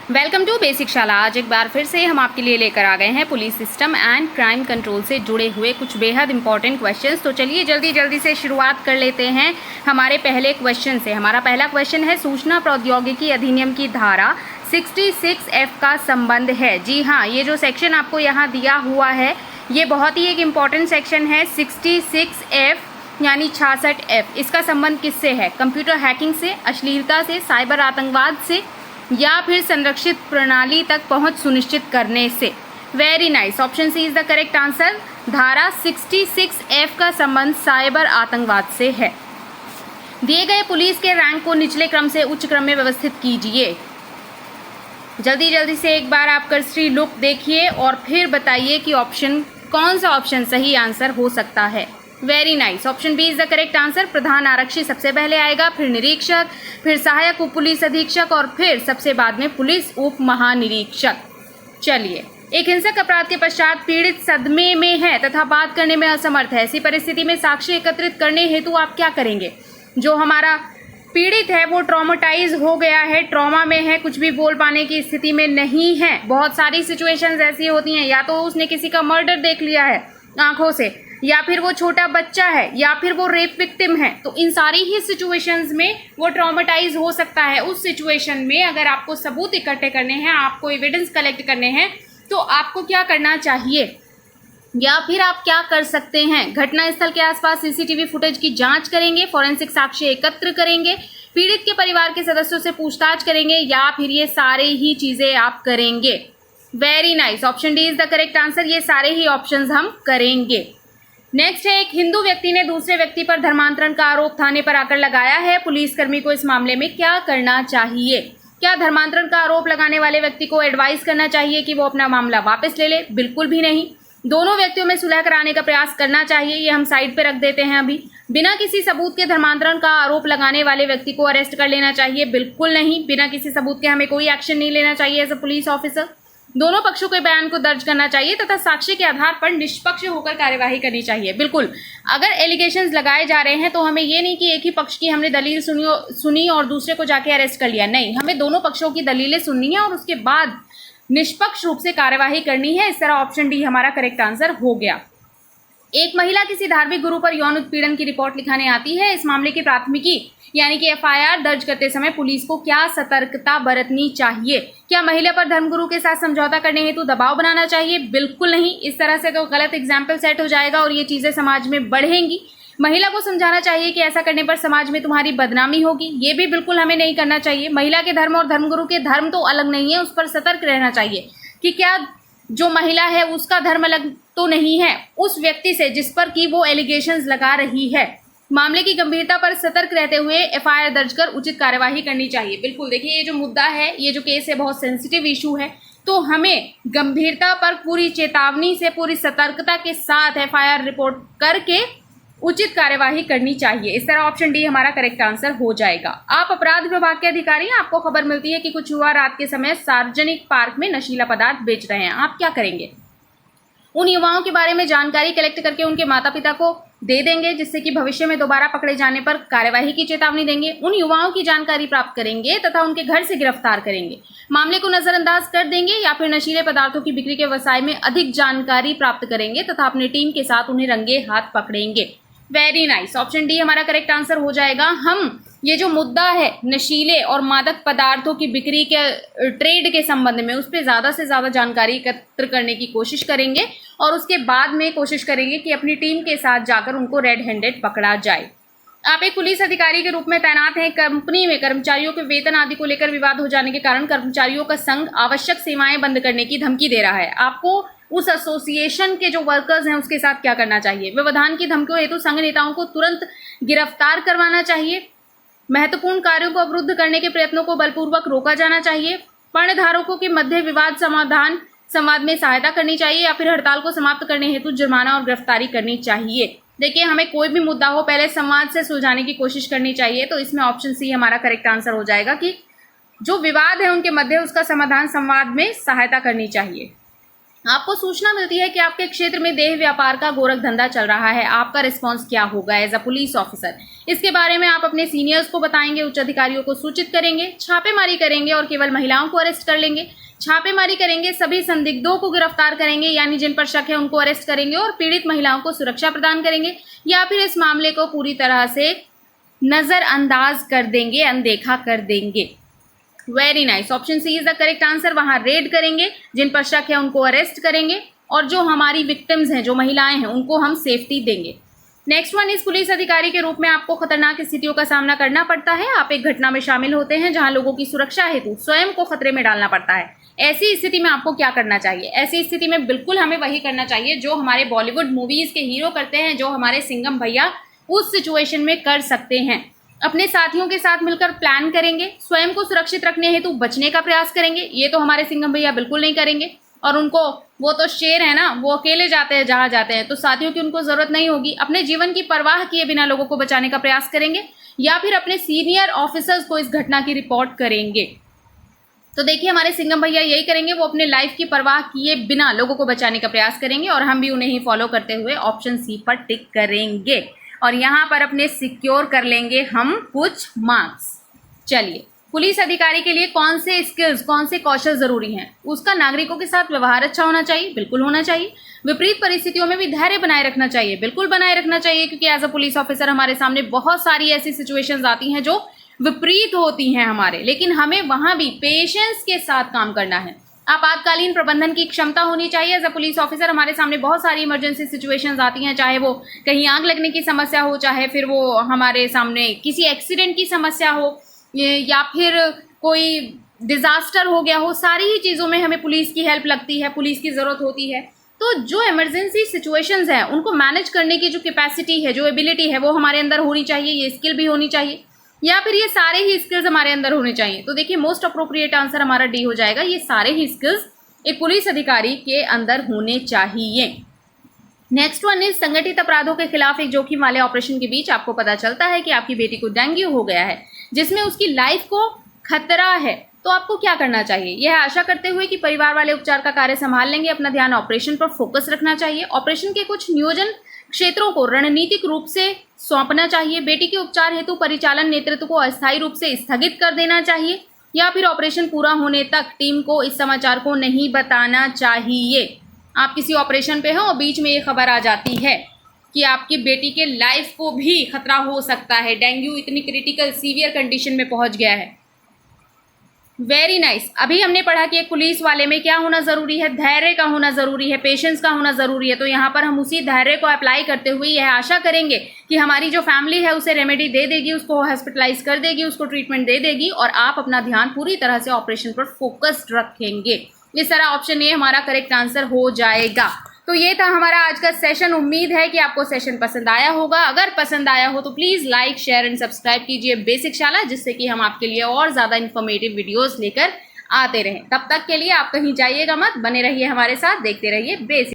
Welcome to basic शाला। आज एक बार फिर से हम आपके लिए लेकर आ गए हैं police system and crime control से जुड़े हुए कुछ बेहद इंपॉर्टेंट क्वेश्चंस। तो चलिए जल्दी से शुरुआत कर लेते हैं हमारे पहले क्वेश्चन से। हमारा पहला क्वेश्चन है, सूचना प्रौद्योगिकी अधिनियम की धारा 66F का संबंध है। जी हाँ, ये जो सेक्शन आपको यहाँ दिया हुआ है ये बहुत ही एक इम्पॉर्टेंट सेक्शन है। 66F यानी 66F, इसका संबंध किससे है? कंप्यूटर हैकिंग से, अश्लीलता से, साइबर आतंकवाद से या फिर संरक्षित प्रणाली तक पहुंच सुनिश्चित करने से। Very nice, option C is the correct answer. धारा 66F का संबंध साइबर आतंकवाद से है। दिए गए पुलिस के रैंक को निचले क्रम से उच्च क्रम में व्यवस्थित कीजिए। जल्दी से एक बार आप कर्सरी लुक देखिए और फिर बताइए कि कौन सा ऑप्शन सही आंसर हो सकता है। Very nice, option B is the correct answer. प्रधान आरक्षी सबसे पहले आएगा, फिर निरीक्षक, फिर सहायक उप पुलिस अधीक्षक और फिर सबसे बाद में पुलिस उप महानिरीक्षक। चलिए, एक हिंसक अपराध के पश्चात पीड़ित सदमे में है तथा बात करने में असमर्थ है। ऐसी परिस्थिति में साक्ष्य एकत्रित करने हेतु आप क्या करेंगे? जो हमारा पीड़ित है वो ट्रॉमेटाइज हो गया है, ट्रॉमा में है, कुछ भी बोल पाने की स्थिति में नहीं है। बहुत सारी सिचुएशंस ऐसी होती हैं, या तो उसने किसी का मर्डर देख लिया है आंखों से, या फिर वो छोटा बच्चा है, या फिर वो रेप विक्टिम है। तो इन सारी ही सिचुएशंस में वो ट्रॉमेटाइज हो सकता है। उस सिचुएशन में अगर आपको सबूत इकट्ठे करने हैं, आपको एविडेंस कलेक्ट करने हैं, तो आपको क्या करना चाहिए या फिर आप क्या कर सकते हैं? घटनास्थल के आसपास सीसीटीवी फुटेज की जांच करेंगे, फॉरेंसिक साक्ष्य एकत्र करेंगे, पीड़ित के परिवार के सदस्यों से पूछताछ करेंगे, या फिर ये सारे ही चीजें आप करेंगे। Very nice, option D is the correct answer. ये सारे ही ऑप्शंस हम करेंगे। नेक्स्ट है, एक हिंदू व्यक्ति ने दूसरे व्यक्ति पर धर्मांतरण का आरोप थाने पर आकर लगाया है। पुलिसकर्मी को इस मामले में क्या करना चाहिए? क्या धर्मांतरण का आरोप लगाने वाले व्यक्ति को एडवाइस करना चाहिए कि वो अपना मामला वापस ले ले? बिल्कुल भी नहीं। दोनों व्यक्तियों में सुलह कराने का प्रयास करना चाहिए, ये हम साइड पे रख देते हैं अभी। बिना किसी सबूत के धर्मांतरण का आरोप लगाने वाले व्यक्ति को अरेस्ट कर लेना चाहिए? बिल्कुल नहीं। बिना किसी सबूत के हमें कोई एक्शन नहीं लेना चाहिए एज अ पुलिस ऑफिसर। दोनों पक्षों के बयान को दर्ज करना चाहिए तथा साक्ष्य के आधार पर निष्पक्ष होकर कार्यवाही करनी चाहिए। बिल्कुल, अगर एलिगेशंस लगाए जा रहे हैं तो हमें ये नहीं कि एक ही पक्ष की हमने दलील सुनी और दूसरे को जाके अरेस्ट कर लिया। नहीं, हमें दोनों पक्षों की दलीलें सुननी है और उसके बाद निष्पक्ष रूप से कार्यवाही करनी है। इस तरह ऑप्शन डी हमारा करेक्ट आंसर हो गया। एक महिला किसी धार्मिक गुरु पर यौन उत्पीड़न की रिपोर्ट लिखाने आती है। इस मामले की प्राथमिकी यानी कि FIR दर्ज करते समय पुलिस को क्या सतर्कता बरतनी चाहिए? क्या महिला पर धर्मगुरु के साथ समझौता करने हेतु दबाव बनाना चाहिए? बिल्कुल नहीं। इस तरह से तो गलत एग्जाम्पल सेट हो जाएगा और ये चीजें समाज में बढ़ेंगी। महिला को समझाना चाहिए कि ऐसा करने पर समाज में तुम्हारी बदनामी होगी, ये भी बिल्कुल हमें नहीं करना चाहिए। महिला के धर्म और धर्मगुरु के धर्म तो अलग नहीं है, उस पर सतर्क रहना चाहिए कि क्या जो महिला है उसका धर्म अलग तो नहीं है उस व्यक्ति से जिस पर की वो एलिगेशंस लगा रही है। मामले की गंभीरता पर सतर्क रहते हुए FIR दर्ज कर उचित कार्यवाही करनी चाहिए। बिल्कुल, देखिए ये जो मुद्दा है, ये जो केस है, बहुत सेंसिटिव इशू है, तो हमें गंभीरता पर पूरी चेतावनी से, पूरी सतर्कता के साथ FIR रिपोर्ट करके उचित कार्यवाही करनी चाहिए। इस तरह ऑप्शन डी हमारा करेक्ट आंसर हो जाएगा। आप अपराध विभाग के अधिकारी हैं, आपको खबर मिलती है कि कुछ युवा रात के समय सार्वजनिक पार्क में नशीला पदार्थ बेच रहे हैं। आप क्या करेंगे? उन युवाओं के बारे में जानकारी कलेक्ट करके उनके माता पिता को दे देंगे, जिससे कि भविष्य में दोबारा पकड़े जाने पर कार्यवाही की चेतावनी देंगे। उन युवाओं की जानकारी प्राप्त करेंगे तथा उनके घर से गिरफ्तार करेंगे। मामले को नजरअंदाज कर देंगे या फिर नशीले पदार्थों की बिक्री के व्यवसाय में अधिक जानकारी प्राप्त करेंगे तथा अपनी टीम के साथ उन्हें रंगे हाथ पकड़ेंगे। वेरी नाइस, ऑप्शन डी हमारा करेक्ट आंसर हो जाएगा। हम ये जो मुद्दा है नशीले और मादक पदार्थों की बिक्री के ट्रेड के संबंध में, उस पर ज़्यादा से ज़्यादा जानकारी एकत्र करने की कोशिश करेंगे और उसके बाद में कोशिश करेंगे कि अपनी टीम के साथ जाकर उनको रेड हैंडेड पकड़ा जाए। आप एक पुलिस अधिकारी के रूप में तैनात हैं। कंपनी में कर्मचारियों के वेतन आदि को लेकर विवाद हो जाने के कारण कर्मचारियों का संघ आवश्यक सेवाएं बंद करने की धमकी दे रहा है। आपको उस एसोसिएशन के जो वर्कर्स हैं उसके साथ क्या करना चाहिए? व्यवधान की धमकियों हेतु संघ नेताओं को तुरंत गिरफ्तार करवाना चाहिए। महत्वपूर्ण कार्यों को अवरुद्ध करने के प्रयत्नों को बलपूर्वक रोका जाना चाहिए। पर्णधारकों के मध्य विवाद संवाद में सहायता करनी चाहिए, या फिर हड़ताल को समाप्त करने हेतु जुर्माना और गिरफ्तारी करनी चाहिए। देखिए, हमें कोई भी मुद्दा हो पहले संवाद से सुलझाने की कोशिश करनी चाहिए। तो इसमें ऑप्शन सी हमारा करेक्ट आंसर हो जाएगा कि जो विवाद है उनके मध्य उसका समाधान संवाद में सहायता करनी चाहिए। आपको सूचना मिलती है कि आपके क्षेत्र में देह व्यापार का गोरख धंधा चल रहा है, आपका रिस्पांस क्या होगा एज अ पुलिस ऑफिसर? इसके बारे में आप अपने सीनियर्स को बताएंगे, उच्च अधिकारियों को सूचित करेंगे, छापेमारी करेंगे और केवल महिलाओं को अरेस्ट कर लेंगे। छापेमारी करेंगे, सभी संदिग्धों को गिरफ्तार करेंगे, यानी जिन पर शक है उनको अरेस्ट करेंगे और पीड़ित महिलाओं को सुरक्षा प्रदान करेंगे, या फिर इस मामले को पूरी तरह से नजरअंदाज कर देंगे, अनदेखा कर देंगे। Very nice, option C is the correct answer. वहां रेड करेंगे, जिन पर शक है उनको अरेस्ट करेंगे और जो हमारी विक्टिम्स हैं, जो महिलाएं हैं, उनको हम सेफ्टी देंगे। नेक्स्ट वन, इस पुलिस अधिकारी के रूप में आपको खतरनाक स्थितियों का सामना करना पड़ता है। आप एक घटना में शामिल होते हैं जहां लोगों की सुरक्षा हेतु स्वयं को खतरे में डालना पड़ता है। ऐसी स्थिति में आपको क्या करना चाहिए? ऐसी स्थिति में बिल्कुल हमें वही करना चाहिए जो हमारे बॉलीवुड मूवीज के हीरो करते हैं, जो हमारे सिंघम भैया उस सिचुएशन में कर सकते हैं। अपने साथियों के साथ मिलकर प्लान करेंगे, स्वयं को सुरक्षित रखने हेतु बचने का प्रयास करेंगे। ये तो हमारे सिंघम भैया बिल्कुल नहीं करेंगे, और उनको, वो तो शेर है ना, वो अकेले जाते हैं जहां जाते हैं, तो साथियों की उनको जरूरत नहीं होगी। अपने जीवन की परवाह किए बिना लोगों को बचाने का प्रयास करेंगे, या फिर अपने सीनियर ऑफिसर्स को इस घटना की रिपोर्ट करेंगे। तो देखिए, हमारे सिंघम भैया यही करेंगे, वो अपने लाइफ की परवाह किए बिना लोगों को बचाने का प्रयास करेंगे, और हम भी उन्हें ही फॉलो करते हुए ऑप्शन सी पर टिक करेंगे और यहाँ पर अपने सिक्योर कर लेंगे हम कुछ मार्क्स। चलिए, पुलिस अधिकारी के लिए कौन से स्किल्स, कौन से कौशल जरूरी हैं? उसका नागरिकों के साथ व्यवहार अच्छा होना चाहिए, बिल्कुल होना चाहिए। विपरीत परिस्थितियों में भी धैर्य बनाए रखना चाहिए, बिल्कुल बनाए रखना चाहिए, क्योंकि एज अ पुलिस ऑफिसर हमारे सामने बहुत सारी ऐसी सिचुएशंस आती हैं जो विपरीत होती हैं हमारे, लेकिन हमें वहां भी पेशेंस के साथ काम करना है। आपातकालीन प्रबंधन की क्षमता होनी चाहिए। एज अ पुलिस ऑफिसर हमारे सामने बहुत सारी इमरजेंसी सिचुएशंस आती हैं, चाहे वो कहीं आग लगने की समस्या हो, चाहे फिर वो हमारे सामने किसी एक्सीडेंट की समस्या हो, या फिर कोई डिजास्टर हो गया हो। सारी ही चीज़ों में हमें पुलिस की हेल्प लगती है, पुलिस की ज़रूरत होती है। तो जो इमरजेंसी सिचुएशंस हैं उनको मैनेज करने की जो कैपेसिटी है, जो एबिलिटी है, वो हमारे अंदर होनी चाहिए, ये स्किल भी होनी चाहिए, या फिर ये सारे ही स्किल्स हमारे अंदर होने चाहिए। तो देखिए, मोस्ट अप्रोप्रिएट आंसर हमारा डी हो जाएगा। ये सारे ही स्किल्स एक पुलिस अधिकारी के अंदर होने चाहिए। नेक्स्ट वन इज, संगठित अपराधों के खिलाफ एक जोखिम वाले ऑपरेशन के बीच आपको पता चलता है कि आपकी बेटी को डेंगू हो गया है, जिसमें उसकी लाइफ को खतरा है, तो आपको क्या करना चाहिए? यह आशा करते हुए कि परिवार वाले उपचार का कार्य संभाल लेंगे, अपना ध्यान ऑपरेशन पर फोकस रखना चाहिए। ऑपरेशन के कुछ नियोजन क्षेत्रों को रणनीतिक रूप से सौंपना चाहिए। बेटी के उपचार हेतु परिचालन नेतृत्व को अस्थायी रूप से स्थगित कर देना चाहिए, या फिर ऑपरेशन पूरा होने तक टीम को इस समाचार को नहीं बताना चाहिए। आप किसी ऑपरेशन पे हो और बीच में ये खबर आ जाती है कि आपकी बेटी के लाइफ को भी खतरा हो सकता है, डेंगू इतनी क्रिटिकल सीवियर कंडीशन में पहुंच गया है। Very nice. अभी हमने पढ़ा कि एक पुलिस वाले में क्या होना जरूरी है? धैर्य का होना जरूरी है, पेशेंस का होना जरूरी है। तो यहाँ पर हम उसी धैर्य को अप्लाई करते हुए यह आशा करेंगे कि हमारी जो फैमिली है उसे रेमेडी दे देगी, उसको हॉस्पिटलाइज कर देगी, उसको ट्रीटमेंट दे देगी, और आप अपना ध्यान पूरी तरह से ऑपरेशन पर फोकस्ड रखेंगे। इस तरह ऑप्शन ए हमारा करेक्ट आंसर हो जाएगा। तो ये था हमारा आज का सेशन। उम्मीद है कि आपको सेशन पसंद आया होगा। अगर पसंद आया हो तो please like, share and subscribe कीजिए बेसिक शाला, जिससे कि हम आपके लिए और ज़्यादा इन्फॉर्मेटिव वीडियोस लेकर आते रहें। तब तक के लिए आप कहीं जाइएगा मत, बने रहिए हमारे साथ, देखते रहिए बेसिक।